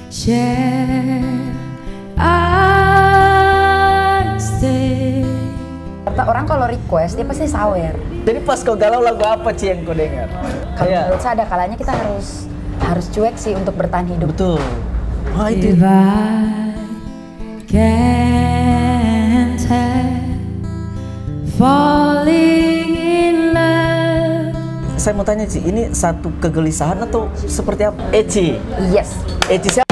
share I stay. Orang kalau request dia pasti sawer. Jadi pas kau galau lagu apa Ci yang kau dengar? Kalau menurut saya ada kalanya kita harus cuek sih untuk bertahan hidup. Betul. Wah itu. If I can't help falling in love. Saya mau tanya Ci, ini satu kegelisahan atau seperti apa? Eci. Yes. Eci siapa?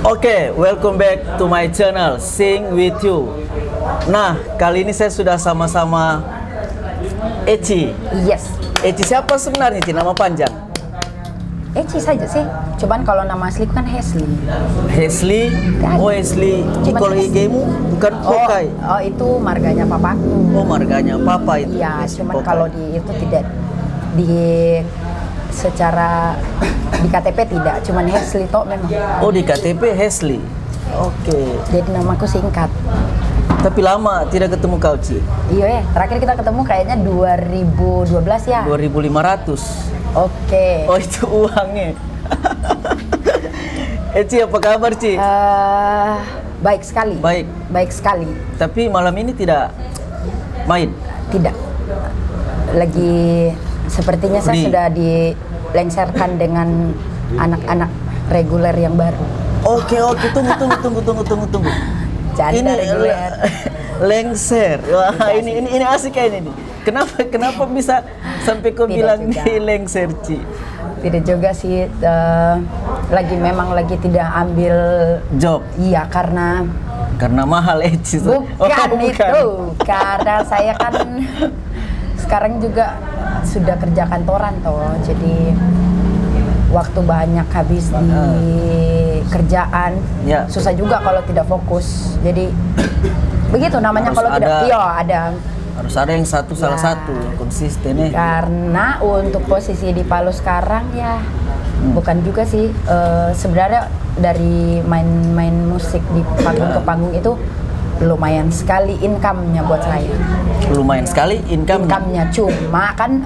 Oke, welcome back to my channel Sing With You. Nah, kali ini saya sudah sama-sama Eci. Yes. Eci siapa sebenarnya Ci, nama panjang? Eci saja sih. Cuman kalau nama asli kan Hesley. Hesley? Oh Hesley. Ci, kalau IG-mu bukan Pokai? Oh itu marganya papaku. Oh marganya papa itu. Iya, Hesley cuman Pokai. kalau di itu tidak secara di KTP tidak, cuman Hesley toh memang. Oh di KTP Hesley. Oke. Jadi namaku singkat. Tapi lama tidak ketemu kau Ci. Iya ya, terakhir kita ketemu kayaknya 2012 ya. 2500. Oke. Oh itu uangnya. Eci apa kabar Ci? Baik sekali. Baik sekali. Tapi malam ini tidak main? Tidak. Lagi sepertinya saya sudah dilengserkan dengan anak-anak reguler yang baru. Oke, tunggu. Jadi Ini reguler. Lengser. Wah, ini asik kayak ini. Kenapa bisa sampai kau bilang di lengser, Ci? Tidak juga sih, memang lagi tidak ambil job. Iya, karena mahal Ci. Bukan itu. Karena saya kan sekarang juga sudah kerja kantoran toh. Jadi waktu banyak habis di kerjaan, susah juga kalau tidak fokus. Jadi begitu namanya kalau tidak. Iya ada. Harus ada yang salah satu yang konsisten ya. Karena untuk posisi di Palu sekarang ya bukan juga sih. Sebenarnya dari main musik di panggung ke panggung itu lumayan sekali income-nya buat saya. Lumayan sekali income-nya. Cuma kan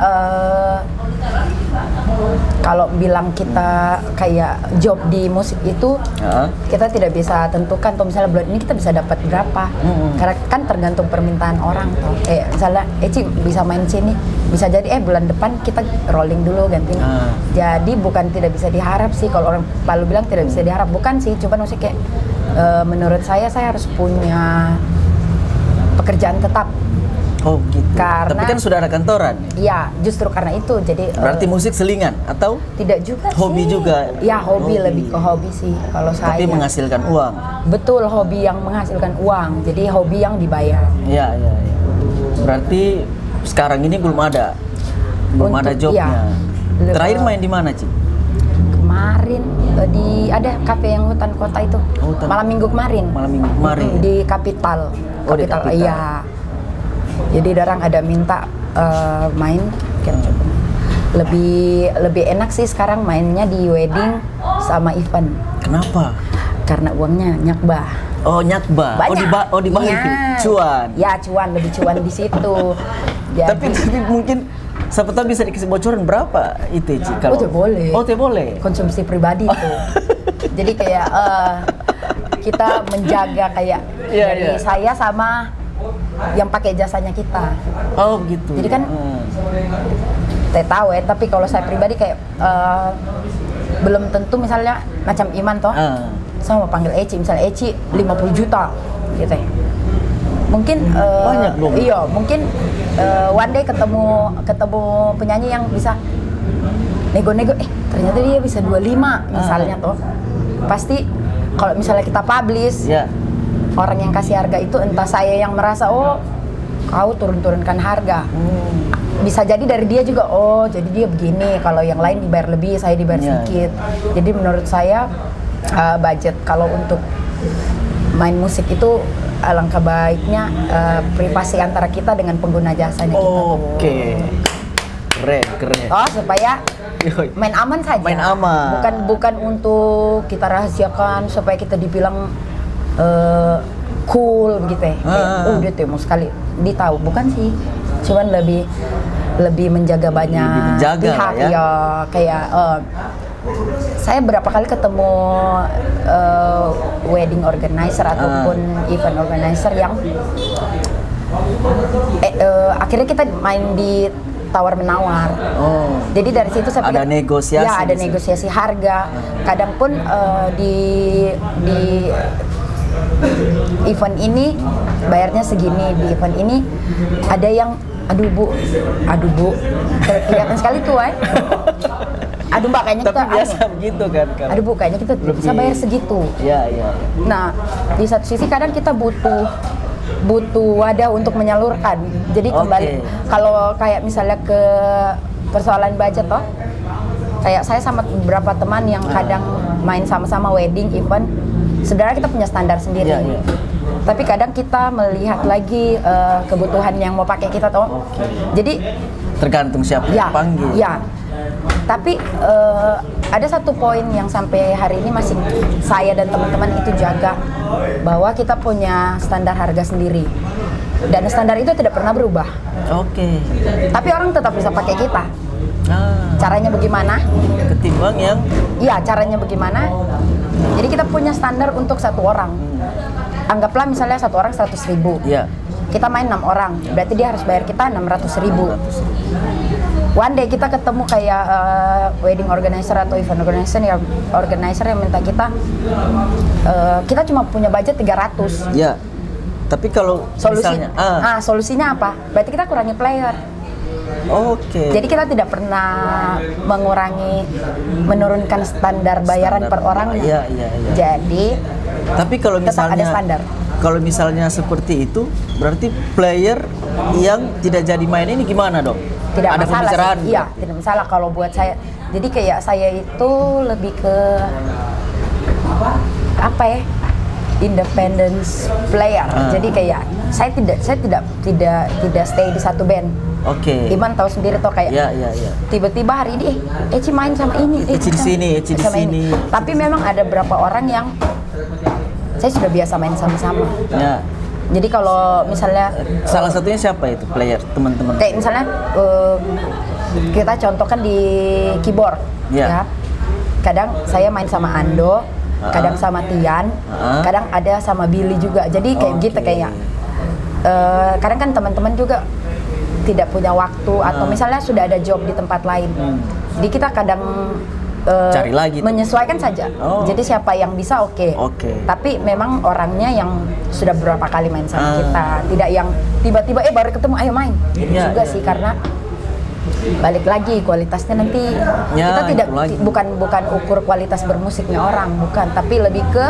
kalau bilang kita kayak job di musik itu kita tidak bisa tentukan tuh misalnya bulan ini kita bisa dapat berapa. Karena kan tergantung permintaan orang tuh. Misalnya Eci bisa main sini, bisa jadi bulan depan kita rolling dulu ganti. Jadi bukan tidak bisa diharap sih, kalau orang Palu bilang tidak bisa diharap, bukan sih, cuman musik kayak menurut saya harus punya pekerjaan tetap. Oh gitu. Tapi kan sudah ada kantoran. Iya, justru karena itu. Jadi berarti musik selingan atau tidak juga hobi sih. juga? Ya hobi, lebih ke hobi sih kalau saya. Tapi menghasilkan uang. Betul, hobi yang menghasilkan uang. Jadi hobi yang dibayar. Iya. Berarti sekarang ini belum ada jobnya. Terakhir main di mana Ci? Kemarin ada kafe yang hutan kota itu. Malam minggu kemarin. Di Kapital. Oh, di Kapital. Iya. Jadi darang ada minta main. Lebih enak sih sekarang mainnya di wedding sama event. Kenapa? Karena uangnya nyakbah. Oh nyakbah. Banyak. Oh di cuan. Ya cuan, lebih cuan di situ. Jadi, tapi mungkin siapa tahu bisa dikasih bocoran berapa itu Ci? Oh boleh. Oh boleh. Konsumsi pribadi tuh. Jadi kayak kita menjaga kayak dari saya sama yang pakai jasanya kita. Oh gitu. Jadi kan saya tahu tapi kalau saya pribadi kayak belum tentu misalnya macam Iman toh. Saya mau panggil Eci, misalnya Eci 50 juta gitu ya. Mungkin banyak dong. Iya, mungkin one day ketemu penyanyi yang bisa nego-nego ternyata dia bisa 25 misalnya toh. Pasti kalau misalnya kita publish, orang yang kasih harga itu entah saya yang merasa kau turunkan harga. Bisa jadi dari dia juga, jadi dia begini, kalau yang lain dibayar lebih, saya dibayar sedikit. Jadi menurut saya budget kalau untuk main musik itu alangkah baiknya privasi antara kita dengan pengguna jasanya kita. Oke. Keren. Oh, supaya main aman saja. Main aman. Bukan untuk kita rahasiakan supaya kita dibilang cool gitu ya. Dia tuh mau sekali ditahu, bukan sih. Cuman lebih menjaga banyak pihak ya. Kayak saya berapa kali ketemu wedding organizer ataupun event organizer yang akhirnya kita main di tawar menawar. Jadi dari situ saya ada negosiasi. Ya, ada negosiasi harga. Kadang pun di event ini bayarnya segini, di event ini ada yang aduh bu, kelihatan sekali tuh, aduh mbak kayaknya tapi kita biasa begitu kan. Aduh bu, kayaknya kita bisa bayar segitu. Iya. Nah, di satu sisi kadang kita butuh wadah untuk menyalurkan. Jadi kembali kalau kayak misalnya ke persoalan budget toh, kayak saya sama beberapa teman yang kadang main sama-sama wedding event, sebenarnya kita punya standar sendiri. Tapi kadang kita melihat lagi kebutuhan yang mau pakai kita toh. Jadi tergantung siapa yang panggil. Ya. Tapi ada satu poin yang sampai hari ini masih saya dan teman-teman itu jaga, bahwa kita punya standar harga sendiri dan standar itu tidak pernah berubah. Tapi orang tetap bisa pakai kita. Caranya bagaimana? Ketimbang yang? Iya, caranya bagaimana? Jadi kita punya standar untuk satu orang. Anggaplah misalnya satu orang 100.000. Kita main 6 orang, berarti dia harus bayar kita 600.000. One day kita ketemu kayak wedding organizer atau event organizer yang minta kita cuma punya budget 300. Ya. Tapi kalau misalnya solusinya apa? Berarti kita kurangi player. Jadi kita tidak pernah menurunkan standar bayaran per orang. Iya. Jadi tapi kalau misalnya ada standar. Kalau misalnya seperti itu, berarti player yang tidak jadi main ini gimana dong? Tidak ada masalah pembicaraan? Iya, tidak masalah kalau buat saya. Jadi kayak saya itu lebih ke apa ya? Independence player. Jadi kayak saya tidak stay di satu band. Iman tahu sendiri toh kayak tiba-tiba hari ini Eci main sama ini, Eci di sini. Tapi memang ada beberapa orang yang saya sudah biasa main sama-sama. Jadi kalau misalnya salah satunya siapa itu player teman-teman? Kayak misalnya kita contohkan di keyboard, ya. Kadang saya main sama Ando, kadang sama Tian, kadang ada sama Billy juga. Jadi kayak gitu kayak kadang kan teman-teman juga tidak punya waktu atau misalnya sudah ada job di tempat lain. Jadi kita kadang cari lagi menyesuaikan saja. Jadi siapa yang bisa tapi memang orangnya yang sudah beberapa kali main sama kita, tidak yang tiba-tiba baru ketemu ayo main juga sih, karena balik lagi kualitasnya nanti kita tidak bukan ukur kualitas bermusiknya orang, bukan, tapi lebih ke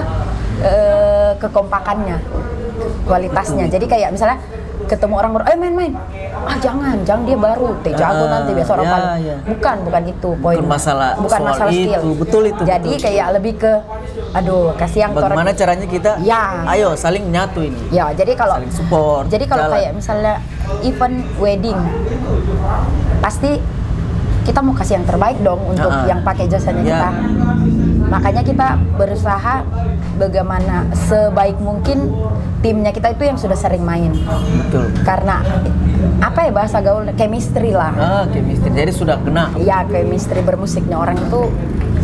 kekompakannya, kualitasnya. Jadi kayak misalnya ketemu orang baru, main, jangan dia baru, jago nanti biasa orang paling. Bukan itu poin. Bukan masalah skill. Betul itu. Jadi kayak lebih ke, kasihan bagaimana caranya kita, ayo saling nyatu ini. Ya, jadi kalau saling support. Jadi kalau kayak misalnya event wedding, pasti kita mau kasih yang terbaik dong untuk yang pakai jasanya kita. Makanya kita berusaha bagaimana sebaik mungkin timnya kita itu yang sudah sering main. Betul. Karena apa ya bahasa gaul, chemistry lah. Chemistry. Jadi sudah kena. Ya, chemistry bermusiknya orang itu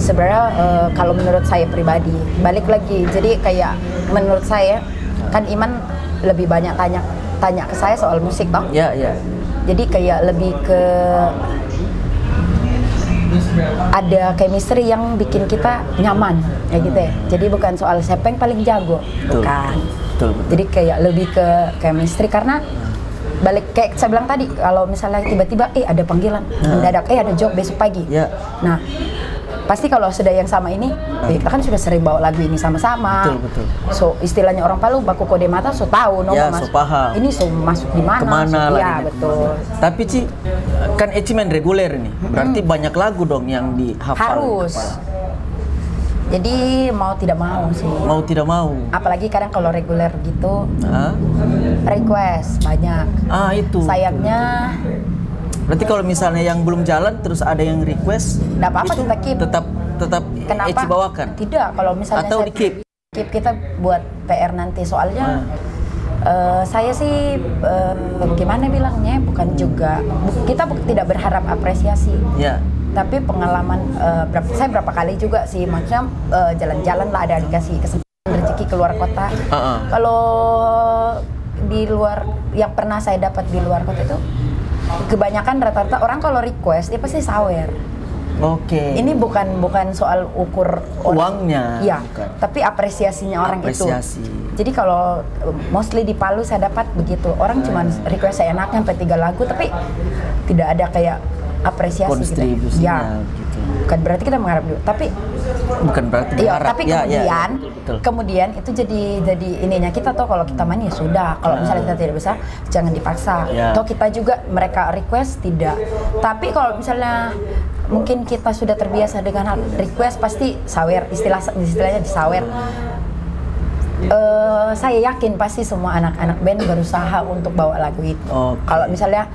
sebenarnya kalau menurut saya pribadi, balik lagi. Jadi kayak menurut saya kan Iman lebih banyak tanya ke saya soal musik toh. Iya. Jadi kayak lebih ke ada chemistry yang bikin kita nyaman, kayak gitu ya. Jadi bukan soal siapa yang paling jago, bukan. Betul. Jadi kayak lebih ke chemistry, karena balik kayak saya bilang tadi, kalau misalnya tiba-tiba ada panggilan mendadak, ada job besok pagi. Nah, pasti kalau sudah yang sama ini, kita kan sudah sering bawa lagu ini sama-sama. Betul. So istilahnya orang Palu baku kode mata, so tahu masuk. Paham. Ini so masuk di mana? Kemana lagi? Ya betul. Tapi Ci, kan Eci main reguler nih, berarti banyak lagu dong yang dihafal. Harus. Jadi mau tidak mau sih. Mau tidak mau. Apalagi kadang kalau reguler gitu, Ah, request banyak. Itu. Sayangnya Berarti kalau misalnya yang belum jalan terus ada yang request, nggak apa-apa itu kita keep. tetap Kenapa? Eci bawakan. Tidak, kalau misalnya Atau saya di keep. keep, kita buat PR nanti. Soalnya saya sih gimana bilangnya, bukan juga kita tidak berharap apresiasi. Ya. Tapi pengalaman saya berapa kali juga sih, maksudnya jalan-jalan lah, ada dikasih kesempatan rezeki keluar kota. Kalau di luar, yang pernah saya dapat di luar kota itu kebanyakan rata-rata orang kalau request dia pasti sawer. Oke. Ini bukan soal ukur uangnya. Iya, bukan. tapi apresiasinya orang Apresiasi. itu. Jadi kalau mostly di Palu saya dapat begitu, orang cuma request saya enaknya sampai 3 lagu, tapi tidak ada kayak apresiasi gitu. Kontribusinya Ya, gitu. bukan berarti kita mengharap dulu, tapi Bukan berarti iya, berharap. tapi Ya, kemudian, betul. kemudian itu jadi ininya kita tuh, kalau kita main ya sudah. Kalau misalnya kita tidak bisa, jangan dipaksa. Ya. Toh kita juga, mereka request tidak. Tapi kalau misalnya mungkin kita sudah terbiasa dengan hal request, pasti sawer, istilahnya disawer. Saya yakin pasti semua anak-anak band berusaha untuk bawa lagu itu. Oke. Kalau misalnya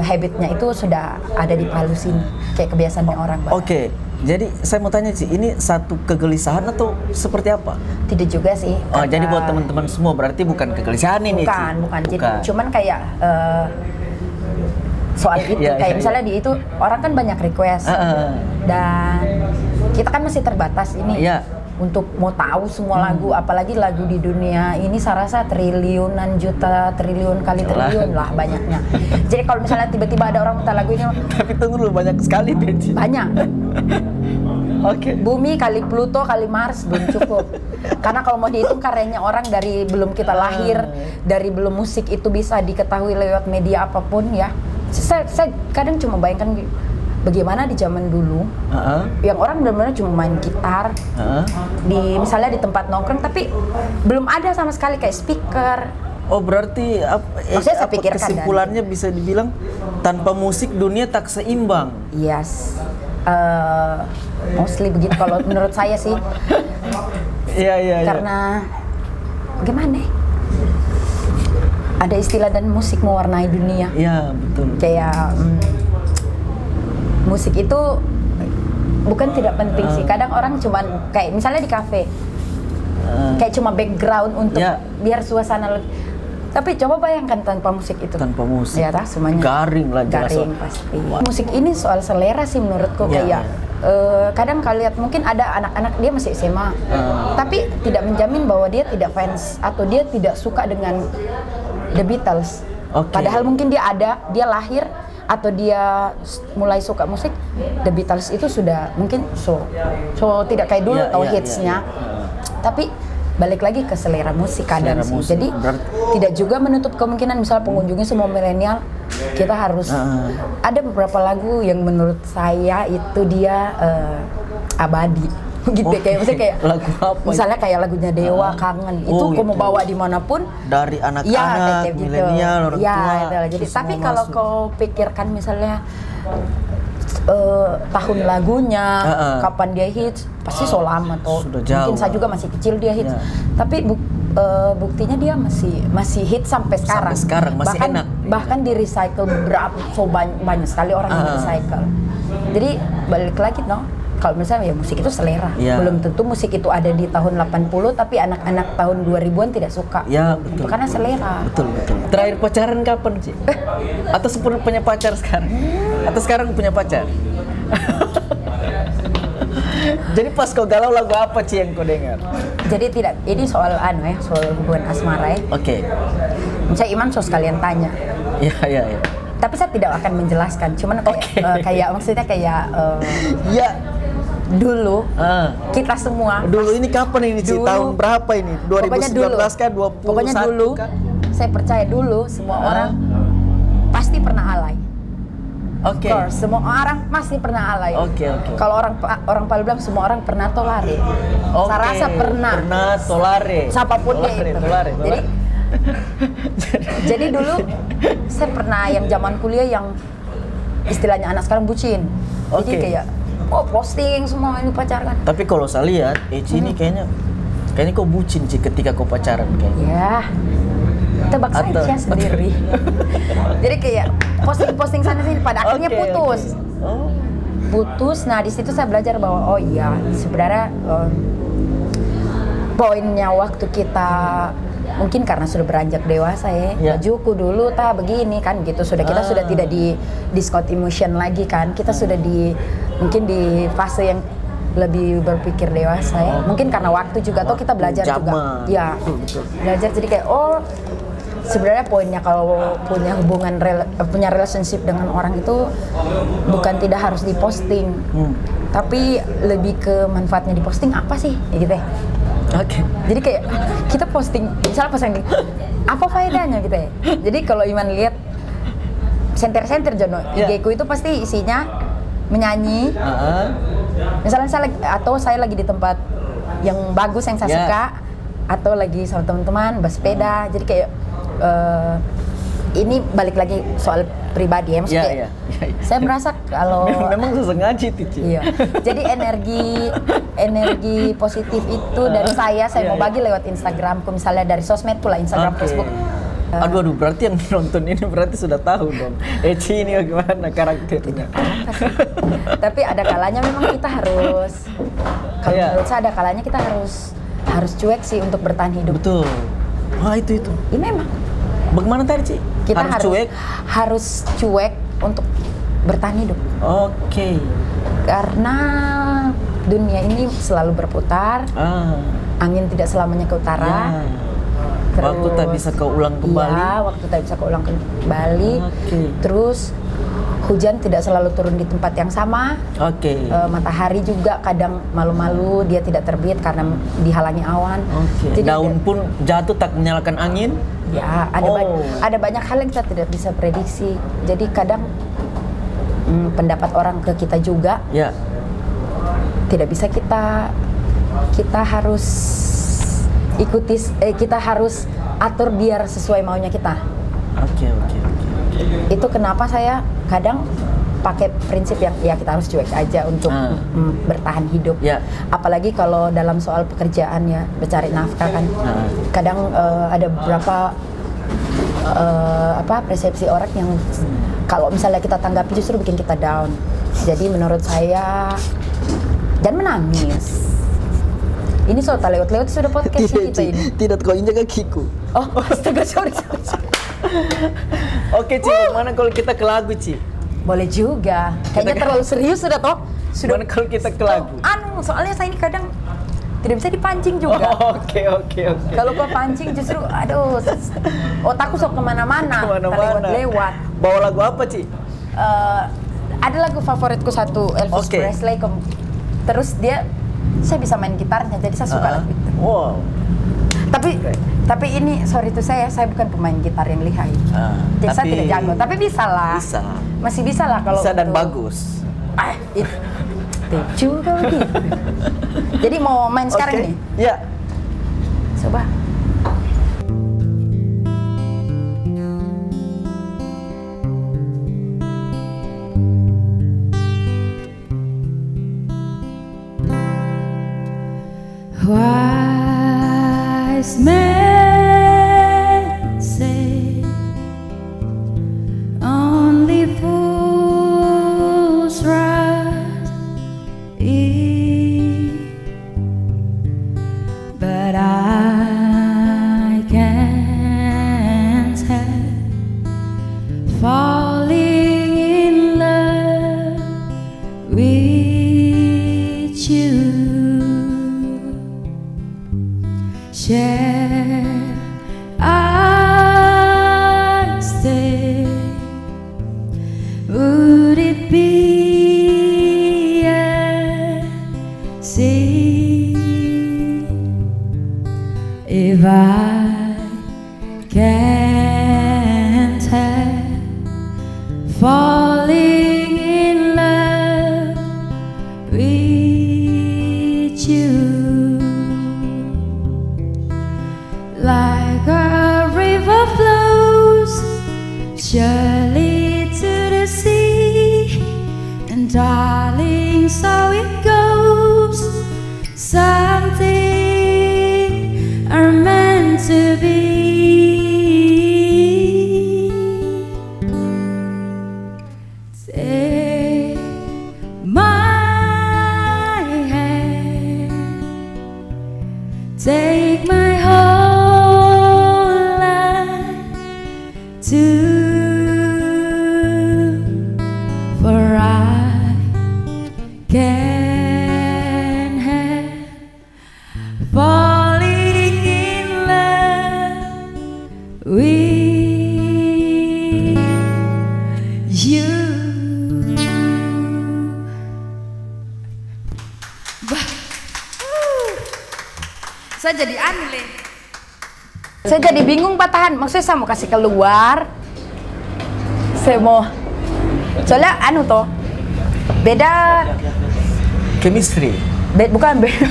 habitnya itu sudah ada di Palu sini, kayak kebiasaannya orang barat. Oke. Jadi saya mau tanya sih, ini satu kegelisahan atau seperti apa? Tidak juga sih. Oh, jadi karena- buat teman-teman semua berarti bukan kegelisahan ini, Ci? bukan. Jadi cuman kayak soal itu, Iya, kayak iya, misalnya di itu orang kan banyak request dan kita kan masih terbatas ini. Iya. Untuk mau tahu semua lagu, apalagi lagu di dunia ini saya rasa triliunan juta, triliun kali triliun lah banyaknya. Jadi kalau misalnya tiba-tiba ada orang minta lagu ini, Tapi tunggu dulu, banyak sekali Benci. banyak. Oke. Bumi kali Pluto kali Mars belum cukup. Karena kalau mau dihitung karyanya orang dari belum kita lahir, dari belum musik itu bisa diketahui lewat media apapun ya. Saya kadang cuma bayangkan bagaimana di zaman dulu, yang orang benar-benar cuma main gitar, misalnya di tempat nongkrong, tapi belum ada sama sekali kayak speaker. Oh, berarti Maksudnya saya pikirkan kesimpulannya bisa dibilang tanpa musik dunia tak seimbang. Yes, mostly begitu kalau menurut saya sih. Iya. Karena gimana? Ada istilah dan musik mewarnai dunia. Iya, betul. Kayak musik itu bukan tidak penting sih. Kadang orang cuman kayak misalnya di kafe, kayak cuma background untuk biar suasana lebih. Tapi coba bayangkan tanpa musik itu. Tanpa musik. Ya, semuanya garing lah jelas. Garing pasti. Musik ini soal selera sih menurutku. Kayak kadang kalau lihat mungkin ada anak-anak dia masih SMA, tapi tidak menjamin bahwa dia tidak fans atau dia tidak suka dengan The Beatles. Padahal mungkin dia lahir atau dia mulai suka musik, The Beatles itu sudah mungkin so tidak kayak dulu tahu hitsnya. Tapi balik lagi ke selera musik kadang sih. Jadi tidak juga menutup kemungkinan misalnya pengunjungnya semua milenial, kita harus ada beberapa lagu yang menurut saya itu dia abadi. Gitu kayak misalnya kayak lagu apa? Misalnya kayak lagunya Dewa, Kangen. Itu kau mau bawa dimanapun dari anak-anak, milenial, orang tua. Jadi tapi kalau kau pikirkan misalnya tahun lagunya, kapan dia hits, pasti so lama toh. Mungkin saya juga masih kecil dia hits. Tapi buktinya dia masih hit sampai sekarang. Sampai sekarang masih enak. Bahkan di recycle berapa banyak sekali orang yang recycle. Jadi balik lagi kalau misalnya ya musik itu selera. Belum tentu musik itu ada di tahun 80 tapi anak-anak tahun 2000-an tidak suka. Ya, betul. Karena selera. Betul. Terakhir pacaran kapan, Ci? Atau sebelum punya pacar sekarang? Atau sekarang punya pacar? Jadi pas kau galau lagu apa, Ci, yang kau dengar? Jadi tidak, ini soal soal hubungan asmara ya. Oke. Misalnya Iman sekalian tanya. Iya. Tapi saya tidak akan menjelaskan, cuman kayak maksudnya kayak dulu kita semua. Dulu ini kapan ini, Ci? Tahun berapa ini? 2019 kah? 21 Pokoknya dulu, saya percaya dulu semua orang pasti pernah alay. Oke. Semua orang pasti pernah alay. Oke. Kalau orang Palu bilang semua orang pernah tolare. Saya rasa pernah. Pernah tolare. Siapapun dia itu. Tolare. Jadi dulu saya pernah yang zaman kuliah yang istilahnya anak sekarang bucin. Jadi kayak oh posting semua ini pacaran. Tapi kalau saya lihat, Eci ini kayaknya kau bucin sih ketika kau pacaran kayaknya. Ya, tebak saja sendiri. Jadi kayak posting sana sini, pada akhirnya putus. Oh. Putus. Nah di situ saya belajar bahwa oh iya sebenarnya poinnya waktu kita mungkin karena sudah beranjak dewasa ya. Bajuku dulu begini kan gitu, kita sudah tidak di discount emotion lagi kan, kita sudah mungkin di fase yang lebih berpikir dewasa ya. Mungkin karena waktu juga atau kita belajar juga. Ya, belajar jadi kayak oh sebenarnya poinnya kalau punya hubungan punya relationship dengan orang itu bukan tidak harus diposting. Tapi lebih ke manfaatnya diposting apa sih gitu ya. Oke. Jadi kayak kita posting, misalnya posting apa faedahnya gitu ya. Jadi kalau Iman lihat senter Jono, IG ku itu pasti isinya menyanyi. Misalnya saya lagi di tempat yang bagus yang saya suka, atau lagi sama teman-teman bersepeda. Jadi kayak ini balik lagi soal pribadi ya, maksudnya saya merasa kalau memang sesengaja itu. Iya. Jadi energi positif itu dari saya mau bagi lewat Instagramku, misalnya dari sosmed pula, Instagram, Facebook. Aduh, berarti yang nonton ini berarti sudah tahu dong Eci ini bagaimana karakternya. Tapi ada kalanya memang kita harus, kalau menurut saya ada kalanya kita harus cuek sih untuk bertahan hidup. Betul. Wah itu. Ini memang. Bagaimana tadi, Ci? Kita harus cuek untuk bertahan hidup. Oke. Karena dunia ini selalu berputar. Angin tidak selamanya ke utara. Waktu tak bisa kau ulang kembali. Iya, waktu tak bisa kau ulang kembali. Terus hujan tidak selalu turun di tempat yang sama. Matahari juga kadang malu-malu dia tidak terbit karena dihalangi awan. Jadi daun pun jatuh tak menyalakan angin. Ya, ada banyak hal yang kita tidak bisa prediksi. Jadi kadang pendapat orang ke kita juga tidak bisa kita harus ikuti, kita harus atur biar sesuai maunya kita. Oke. Itu kenapa saya kadang pakai prinsip yang kita harus cuek aja untuk bertahan hidup. Apalagi kalau dalam soal pekerjaan ya, mencari nafkah kan. Kadang ada beberapa persepsi orang yang kalau misalnya kita tanggapi justru bikin kita down. Jadi menurut saya jangan menangis. Ini soal lewat sudah podcastnya kita ini. Tidak, kau injak kakiku. Oh, astaga, sorry. Oke, Ci, mana kalau kita ke lagu, Ci? Boleh juga. Kayaknya terlalu serius sudah toh. Mana kalau kita ke lagu? Soalnya saya ini kadang tidak bisa dipancing juga. Oke. Kalau kau pancing justru, aduh, otakku sok kemana-mana. Lewat. Bawa lagu apa, Ci? Ada lagu favoritku satu, Elvis Presley. Terus saya bisa main gitarnya, jadi saya suka lagu itu. Wow. Tapi ini sorry itu saya bukan pemain gitar yang lihai. Jadi saya tidak jago, tapi bisa lah. Masih bisa lah kalau bisa dan bagus. Itu juga gitu. Jadi mau main sekarang nih? Iya. Coba. Wise men say only fools rush in, but I can't help falling in love with you. Shall I stay? Would it be a sin if I can't help falling in love with you? Like a river flows surely to the sea, and darling, so it goes. Something are meant to be. Take my hand, take my whole life too, for I can't help falling in love with you. Saya jadi aneh. Saya jadi bingung patahan. Maksudnya saya mau kasih keluar. Saya mau. Soalnya anu toh. Beda. Chemistry. Bukan beda.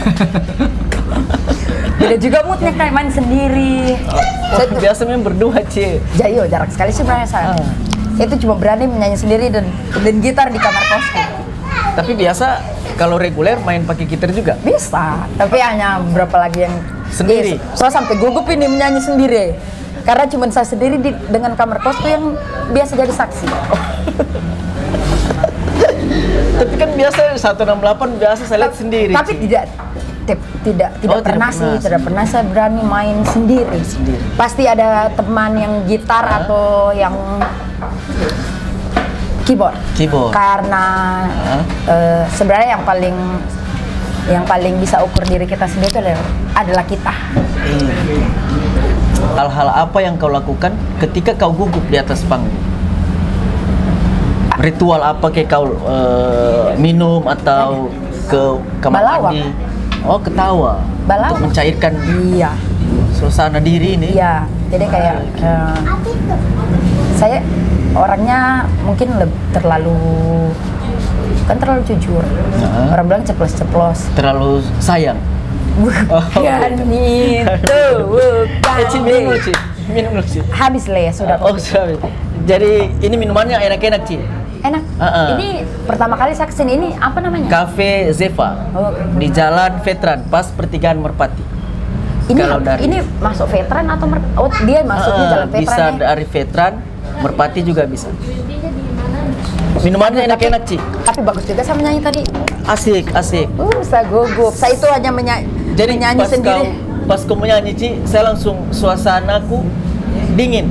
Beda juga moodnya kayak main sendiri. Biasa main berdua, Ci. Jayo jarak sekali sih sebenarnya saya. Itu cuma berani menyanyi sendiri dan gitar di kamar kosku. Tapi biasa kalau reguler main pakai gitar juga? Bisa, tapi hanya berapa lagi yang sendiri. Soalnya sampai gugup ini menyanyi sendiri. Karena cuma saya sendiri dengan kamar kosku yang biasa jadi saksi. Tapi kan biasa 168 biasa saya lihat sendiri. Tapi tidak pernah sih, tidak pernah saya berani main sendiri. Pasti ada teman yang gitar atau yang keyboard. Karena sebenarnya yang paling bisa ukur diri kita sendiri itu adalah kita. Hal-hal apa yang kau lakukan ketika kau gugup di atas panggung? Ritual apa kayak kau minum atau ke kamar mandi? Oh, ketawa. Untuk mencairkan suasana diri ini. Iya, jadi kayak saya orangnya mungkin terlalu jujur. Orang bilang ceplos-ceplos. Terlalu sayang. Bukan itu, bukan. Minum dulu, Ci. Habis ya sudah. Oh, sudah. Jadi ini minumannya enak-enak, Ci. Enak. Ini pertama kali saya kesini, ini apa namanya? Cafe Zeva. Di Jalan Veteran, pas pertigaan Merpati. Ini masuk Veteran atau dia masuknya Jalan Veteran? Bisa dari Veteran, Merpati juga bisa. Minumannya enak-enak, Ci. Tapi bagus juga saya menyanyi tadi. Asik. Saya gugup. Saya itu hanya menyanyi sendiri. Pas kau menyanyi, Ci, saya langsung suasanaku dingin.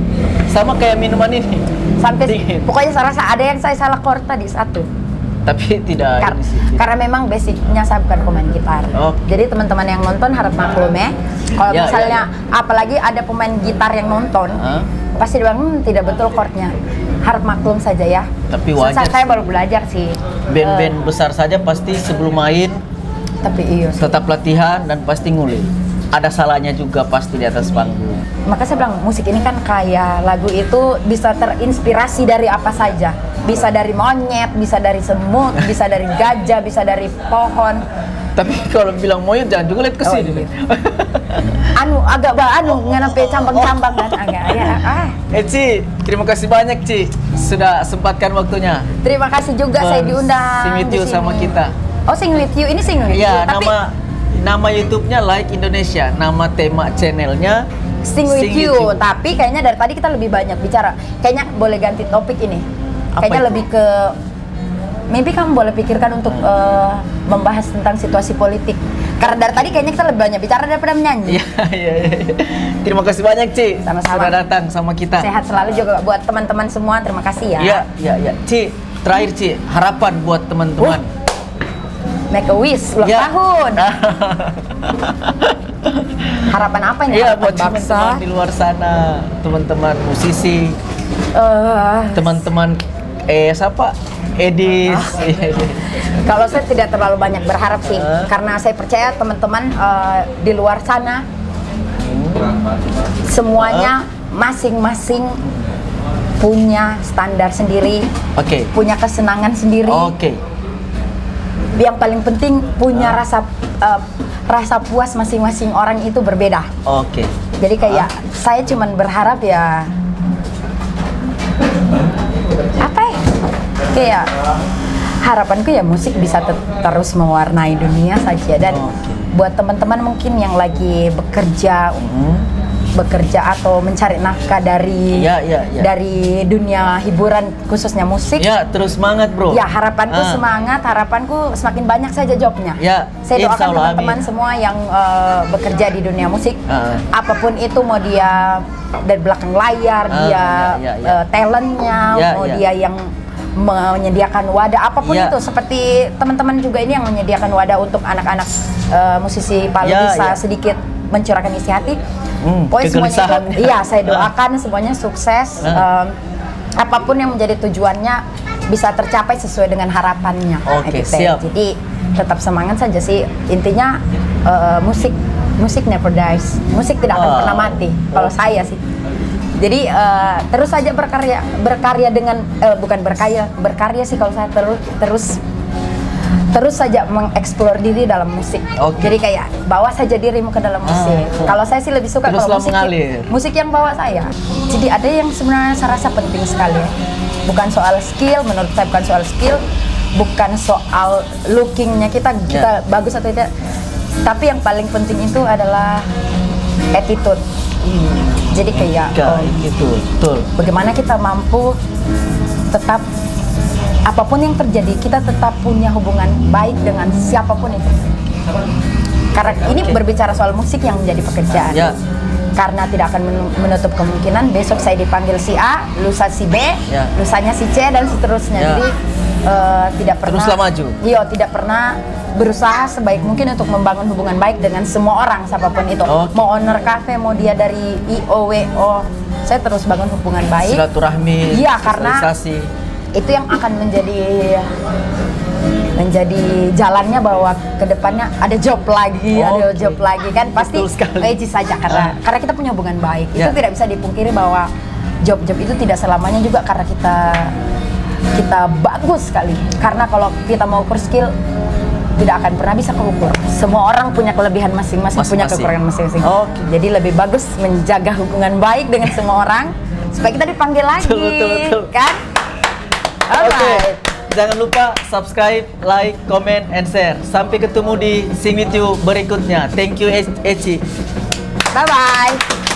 Sama kayak minuman ini. Sampai dingin. Pokoknya saya rasa ada yang saya salah chord tadi satu. Tapi tidak. Karena memang basicnya saya bukan pemain gitar. Jadi teman-teman yang nonton harap maklum ya. Kalau misalnya apalagi ada pemain gitar yang nonton, pasti bilang tidak betul chordnya. Harap maklum saja ya. Tapi wajar. Saya baru belajar sih. Band-band besar saja pasti sebelum main. Tapi tetap latihan dan pasti ngulik. Ada salahnya juga pasti di atas panggung. Maka saya bilang musik ini kan kayak lagu itu bisa terinspirasi dari apa saja. Bisa dari monyet, bisa dari semut, bisa dari gajah, bisa dari pohon. Tapi kalau bilang monyet jangan juga lihat ke sini. Agak ngenape cambang-cambang kan agak ya. Ci, terima kasih banyak, Ci, sudah sempatkan waktunya. Terima kasih juga saya diundang. Sing with you sama kita. Oh, Sing with you, ini Sing with you. Iya, nama YouTube-nya Like Indonesia, nama tema channelnya Sing with you. Tapi kayaknya dari tadi kita lebih banyak bicara. Kayaknya boleh ganti topik ini. Kayaknya lebih ke maybe kamu boleh pikirkan untuk membahas tentang situasi politik. Karena dari tadi kayaknya kita lebih banyak bicara daripada menyanyi. Iya. Terima kasih banyak, Ci. Sama-sama. Sudah datang sama kita. Sehat selalu juga buat teman-teman semua. Terima kasih ya. Iya. Ci, terakhir, Ci, harapan buat teman-teman. Make a wish ulang tahun. Harapan apa ini? Iya, harapan buat teman-teman di luar sana, teman-teman musisi, teman-teman siapa? Edis. Kalau saya tidak terlalu banyak berharap sih, karena saya percaya teman-teman di luar sana semuanya masing-masing punya standar sendiri, punya kesenangan sendiri. Yang paling penting punya rasa puas masing-masing orang itu berbeda. Jadi kayak saya cuman berharap ya apa ya? Kayak Harapanku ya musik bisa terus mewarnai dunia saja, dan buat teman-teman mungkin yang lagi bekerja atau mencari nafkah dari dari dunia hiburan khususnya musik. Ya, terus semangat bro. Ya, harapanku semangat, harapanku semakin banyak saja jobnya. Ya, saya doakan teman-teman semua yang bekerja di dunia musik, apapun itu, mau dia dari belakang layar, dia talentnya, mau dia yang menyediakan wadah, apapun itu, seperti teman-teman juga ini yang menyediakan wadah untuk anak-anak musisi Palu bisa sedikit mencurahkan isi hati. Pokoknya semuanya itu, saya doakan semuanya sukses. Apapun yang menjadi tujuannya bisa tercapai sesuai dengan harapannya. Siap. Jadi tetap semangat saja sih. Intinya musik never dies. Musik tidak akan pernah mati. Kalau saya sih. Jadi terus saja berkarya dengan bukan berkarya sih kalau saya terus saja mengeksplor diri dalam musik. Jadi kayak bawa saja dirimu ke dalam musik. Kalau saya sih lebih suka kalau musik yang bawa saya. Jadi ada yang sebenarnya saya rasa penting sekali ya. Bukan soal skill, menurut saya bukan soal skill, bukan soal lookingnya kita bagus atau tidak. Tapi yang paling penting itu adalah attitude. Jadi kayak bagaimana kita mampu tetap, apapun yang terjadi, kita tetap punya hubungan baik dengan siapapun itu. Karena ini berbicara soal musik yang menjadi pekerjaan. Karena tidak akan menutup kemungkinan besok saya dipanggil si A, lusa si B, lusanya si C, dan seterusnya. Jadi tidak pernah teruslah maju. Tidak pernah berusaha sebaik mungkin untuk membangun hubungan baik dengan semua orang, siapapun itu. Mau owner cafe, mau dia dari IOWO, saya terus bangun hubungan baik. Silaturahmi, karena itu yang akan menjadi jalannya bahwa kedepannya ada job lagi, kan pasti eji saja karena kita punya hubungan baik. Itu tidak bisa dipungkiri bahwa job itu tidak selamanya juga karena kita bagus sekali. Karena kalau kita mau ukur skill, tidak akan pernah bisa keukur. Semua orang punya kelebihan masing-masing, punya kekurangan masing-masing. Jadi lebih bagus menjaga hubungan baik dengan semua orang supaya kita dipanggil lagi, kan? Jangan lupa subscribe, like, comment, and share. Sampai ketemu di Sing With You berikutnya. Thank you, Eci. Bye-bye.